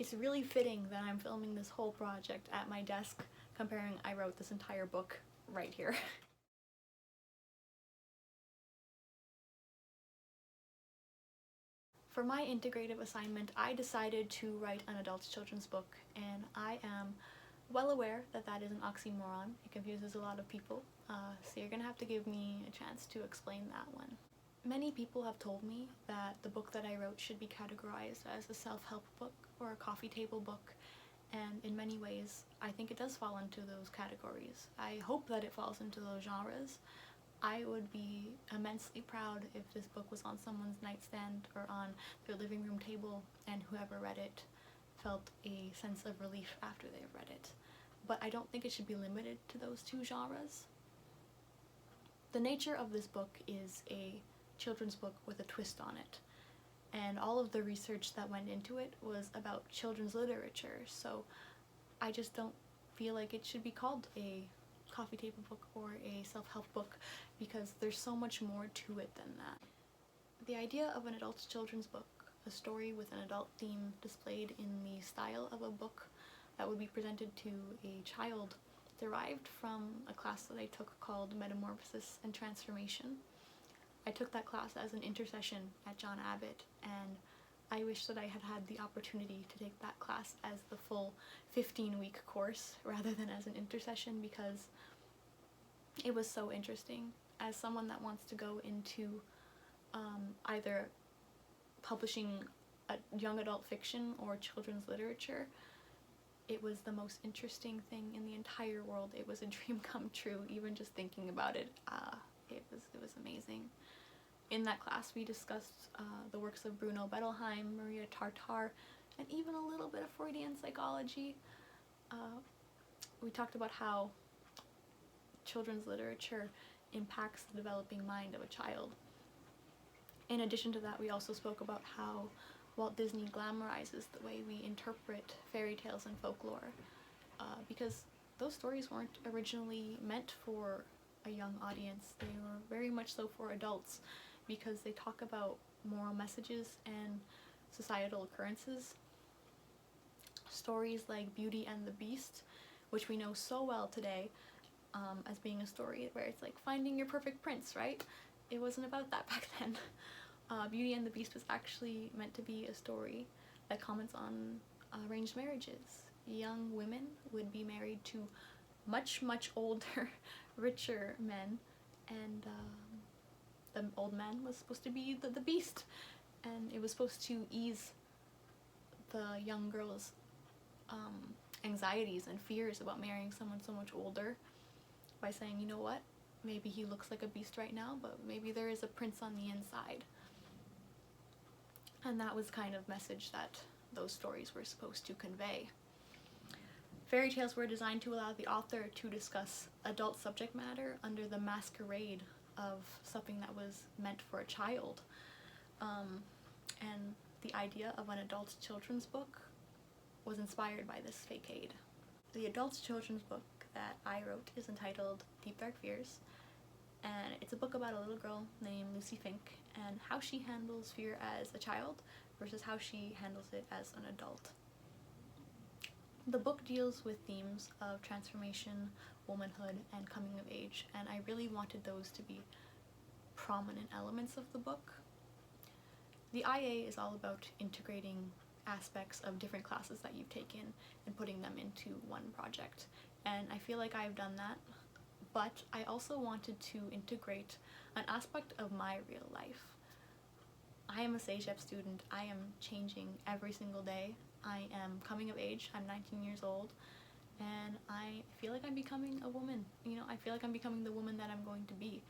it's really fitting that I'm filming this whole project at my desk, comparing I wrote this entire book right here. For my integrative assignment, I decided to write an adult children's book, and I am well aware that that is an oxymoron. It confuses a lot of people, so you're gonna have to give me a chance to explain that one. Many people have told me that the book that I wrote should be categorized as a self-help book or a coffee table book, and in many ways I think it does fall into those categories. I hope that it falls into those genres. I would be immensely proud if this book was on someone's nightstand or on their living room table and whoever read it felt a sense of relief after they've read it. But I don't think it should be limited to those two genres. The nature of this book is a children's book with a twist on it, and all of the research that went into it was about children's literature, so I just don't feel like it should be called a coffee table book or a self-help book, because there's so much more to it than that. The idea of an adult children's book, a story with an adult theme displayed in the style of a book that would be presented to a child, derived from a class that I took called Metamorphosis and Transformation. I took that class as an intercession at John Abbott, and I wish that I had had the opportunity to take that class as the full 15-week course rather than as an intercession, because it was so interesting. As someone that wants to go into either publishing a young adult fiction or children's literature, it was the most interesting thing in the entire world. It was a dream come true, even just thinking about it. It was amazing. In that class we discussed the works of Bruno Bettelheim, Maria Tartar, and even a little bit of Freudian psychology. We talked about how children's literature impacts the developing mind of a child. In addition to that, we also spoke about how Walt Disney glamorizes the way we interpret fairy tales and folklore, because those stories weren't originally meant for a young audience. They were very much so for adults, because they talk about moral messages and societal occurrences. Stories like Beauty and the Beast, which we know so well today as being a story where it's like finding your perfect prince, right? It wasn't about that back then. Beauty and the Beast was actually meant to be a story that comments on arranged marriages. Young women would be married to much, much older, richer men, and the old man was supposed to be the beast, and it was supposed to ease the young girl's anxieties and fears about marrying someone so much older by saying, you know what, maybe he looks like a beast right now, but maybe there is a prince on the inside. And that was kind of message that those stories were supposed to convey. Fairy tales were designed to allow the author to discuss adult subject matter under the masquerade of something that was meant for a child. And the idea of an adult children's book was inspired by this facade. The adult children's book that I wrote is entitled Deep Dark Fears, and it's a book about a little girl named Lucy Fink and how she handles fear as a child versus how she handles it as an adult. The book deals with themes of transformation, womanhood, and coming of age, and I really wanted those to be prominent elements of the book. The IA is all about integrating aspects of different classes that you've taken and putting them into one project, and I feel like I've done that, but I also wanted to integrate an aspect of my real life. I am a CEGEP student. I am changing every single day. I am coming of age. I'm 19 years old, and I feel like I'm becoming a woman. You know, I feel like I'm becoming the woman that I'm going to be,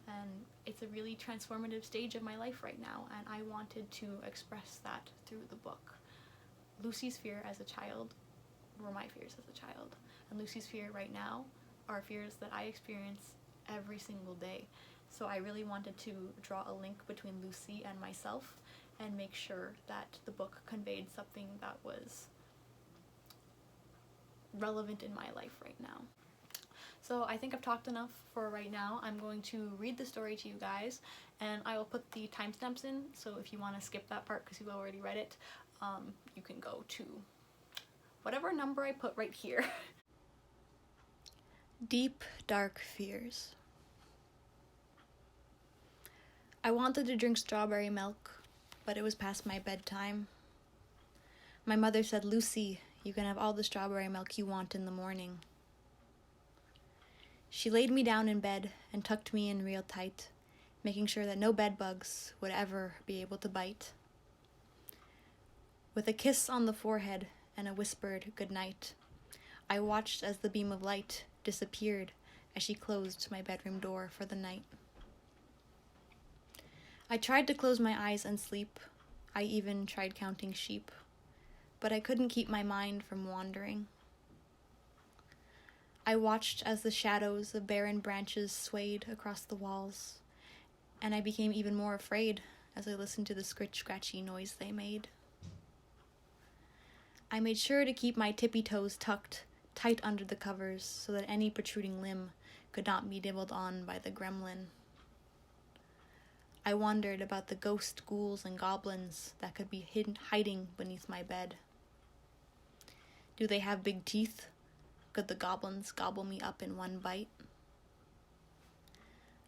and it's a really transformative stage of my life right now, and I wanted to express that through the book. Lucy's fear as a child were my fears as a child, and Lucy's fear right now are fears that I experience every single day. So I really wanted to draw a link between Lucy and myself and make sure that the book conveyed something that was relevant in my life right now. So I think I've talked enough for right now. I'm going to read the story to you guys, and I will put the timestamps in, so if you want to skip that part because you've already read it, you can go to whatever number I put right here. Deep, dark fears. I wanted to drink strawberry milk, but it was past my bedtime. My mother said, "Lucy, you can have all the strawberry milk you want in the morning." She laid me down in bed and tucked me in real tight, making sure that no bed bugs would ever be able to bite. With a kiss on the forehead and a whispered good night, I watched as the beam of light disappeared as she closed my bedroom door for the night. I tried to close my eyes and sleep. I even tried counting sheep, but I couldn't keep my mind from wandering. I watched as the shadows of barren branches swayed across the walls, and I became even more afraid as I listened to the scratchy noise they made. I made sure to keep my tippy toes tucked tight under the covers so that any protruding limb could not be nibbled on by the gremlin. I wondered about the ghost ghouls and goblins that could be hiding beneath my bed. Do they have big teeth? Could the goblins gobble me up in one bite?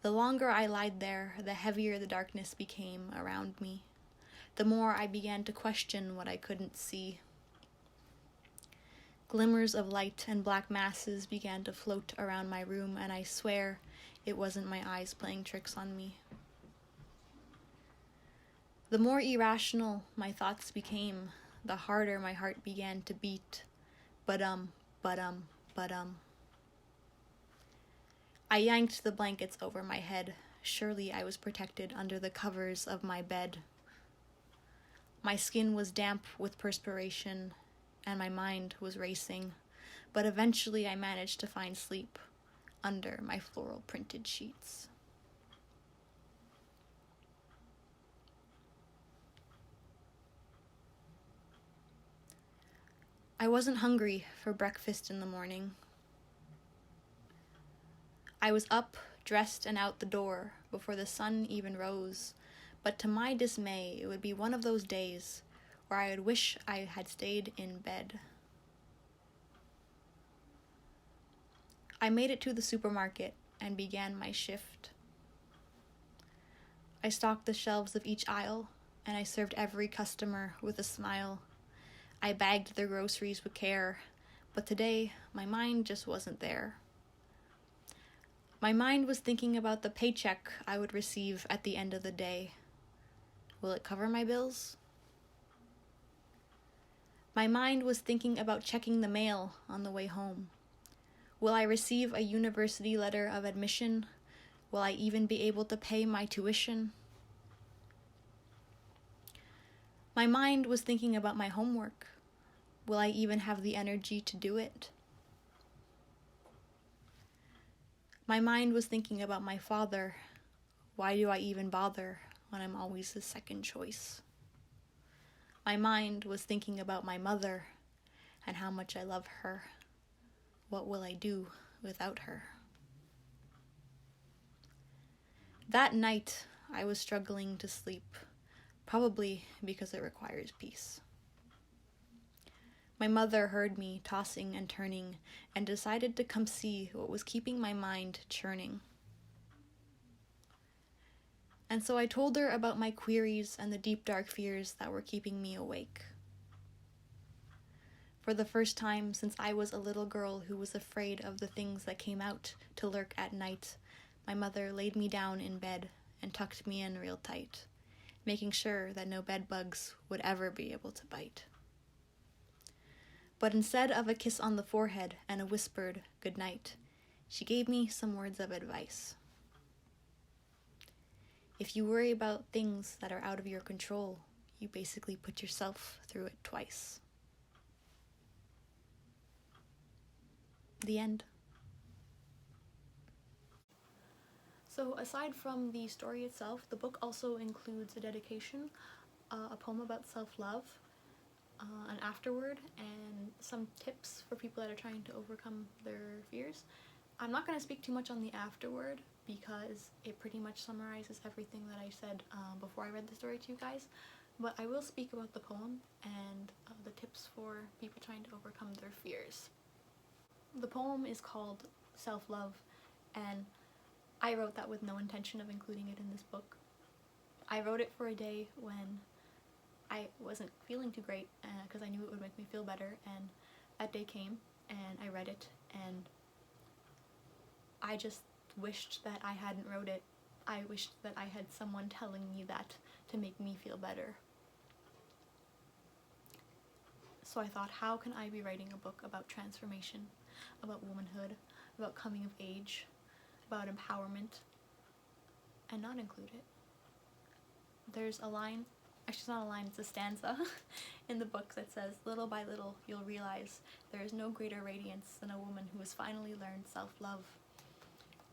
The longer I lied there, the heavier the darkness became around me. The more I began to question what I couldn't see. Glimmers of light and black masses began to float around my room, and I swear it wasn't my eyes playing tricks on me. The more irrational my thoughts became, the harder my heart began to beat. But-um. I yanked the blankets over my head. Surely I was protected under the covers of my bed. My skin was damp with perspiration, and my mind was racing, but eventually I managed to find sleep under my floral printed sheets. I wasn't hungry for breakfast in the morning. I was up, dressed, and out the door before the sun even rose, but to my dismay, it would be one of those days where I would wish I had stayed in bed. I made it to the supermarket and began my shift. I stocked the shelves of each aisle, and I served every customer with a smile. I bagged their groceries with care, but today my mind just wasn't there. My mind was thinking about the paycheck I would receive at the end of the day. Will it cover my bills? My mind was thinking about checking the mail on the way home. Will I receive a university letter of admission? Will I even be able to pay my tuition? My mind was thinking about my homework. Will I even have the energy to do it? My mind was thinking about my father. Why do I even bother when I'm always his second choice? My mind was thinking about my mother and how much I love her. What will I do without her? That night, I was struggling to sleep, probably because it requires peace. My mother heard me tossing and turning and decided to come see what was keeping my mind churning. And so I told her about my queries and the deep dark fears that were keeping me awake. For the first time since I was a little girl who was afraid of the things that came out to lurk at night, my mother laid me down in bed and tucked me in real tight, making sure that no bed bugs would ever be able to bite. But instead of a kiss on the forehead and a whispered good night, she gave me some words of advice. If you worry about things that are out of your control, you basically put yourself through it twice. The end. So aside from the story itself, the book also includes a dedication, a poem about self-love, an afterword, and some tips for people that are trying to overcome their fears. I'm not going to speak too much on the afterword because it pretty much summarizes everything that I said before I read the story to you guys. but I will speak about the poem and the tips for people trying to overcome their fears. The poem is called Self-Love, and I wrote that with no intention of including it in this book. I wrote it for a day when I wasn't feeling too great because I knew it would make me feel better, and that day came and I read it, and I just wished that I hadn't wrote it. I wished that I had someone telling me that to make me feel better. So I thought, how can I be writing a book about transformation, about womanhood, about coming of age, about empowerment, and not include it? There's a line, actually it's not a line, it's a stanza in the book that says, "Little by little you'll realize there is no greater radiance than a woman who has finally learned self-love."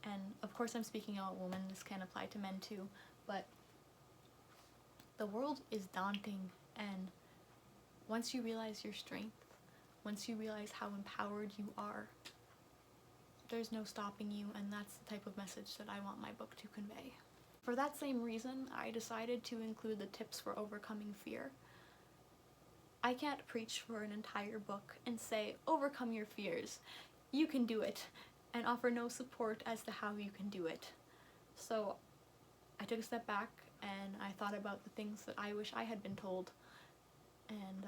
And of course I'm speaking about women, this can apply to men too, but the world is daunting, and once you realize your strength, once you realize how empowered you are, there's no stopping you, and that's the type of message that I want my book to convey. For that same reason, I decided to include the tips for overcoming fear. I can't preach for an entire book and say, overcome your fears, you can do it, and offer no support as to how you can do it. So I took a step back and I thought about the things that I wish I had been told, and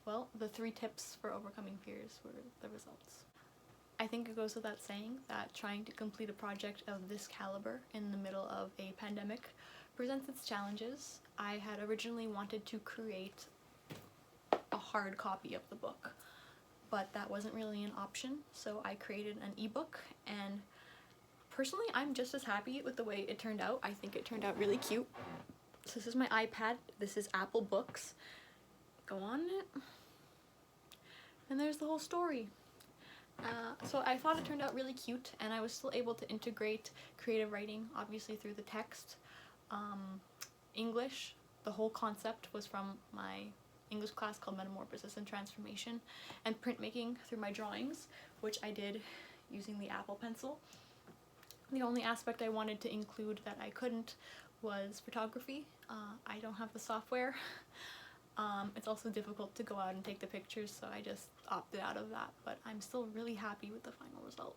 well, the 3 tips for overcoming fears were the results. I think it goes without saying that trying to complete a project of this caliber in the middle of a pandemic presents its challenges. I had originally wanted to create a hard copy of the book, but that wasn't really an option, so I created an ebook, and personally I'm just as happy with the way it turned out. I think it turned out really cute. So this is my iPad, this is Apple Books. Go on it, and there's the whole story. So I thought it turned out really cute, and I was still able to integrate creative writing, obviously through the text. English, the whole concept was from my English class called Metamorphosis and Transformation, and printmaking through my drawings, which I did using the Apple Pencil. The only aspect I wanted to include that I couldn't was photography. I don't have the software. It's also difficult to go out and take the pictures, so I just opted out of that, but I'm still really happy with the final result.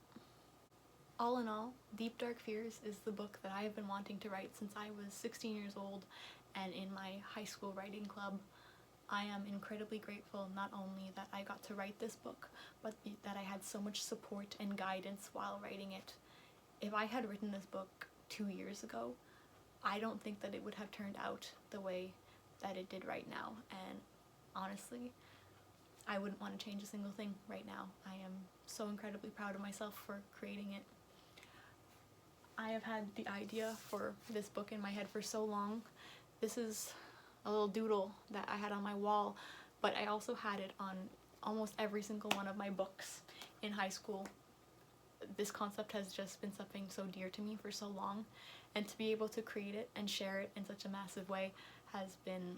All in all, Deep Dark Fears is the book that I have been wanting to write since I was 16 years old and in my high school writing club. I am incredibly grateful not only that I got to write this book, but that I had so much support and guidance while writing it. If I had written this book 2 years ago, I don't think that it would have turned out the way that it did right now, and honestly, I wouldn't want to change a single thing right now. I am so incredibly proud of myself for creating it. I have had the idea for this book in my head for so long. This is a little doodle that I had on my wall, but I also had it on almost every single one of my books in high school. This concept has just been something so dear to me for so long, and to be able to create it and share it in such a massive way has been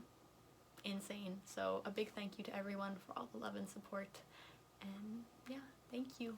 insane. So a big thank you to everyone for all the love and support, and yeah, thank you.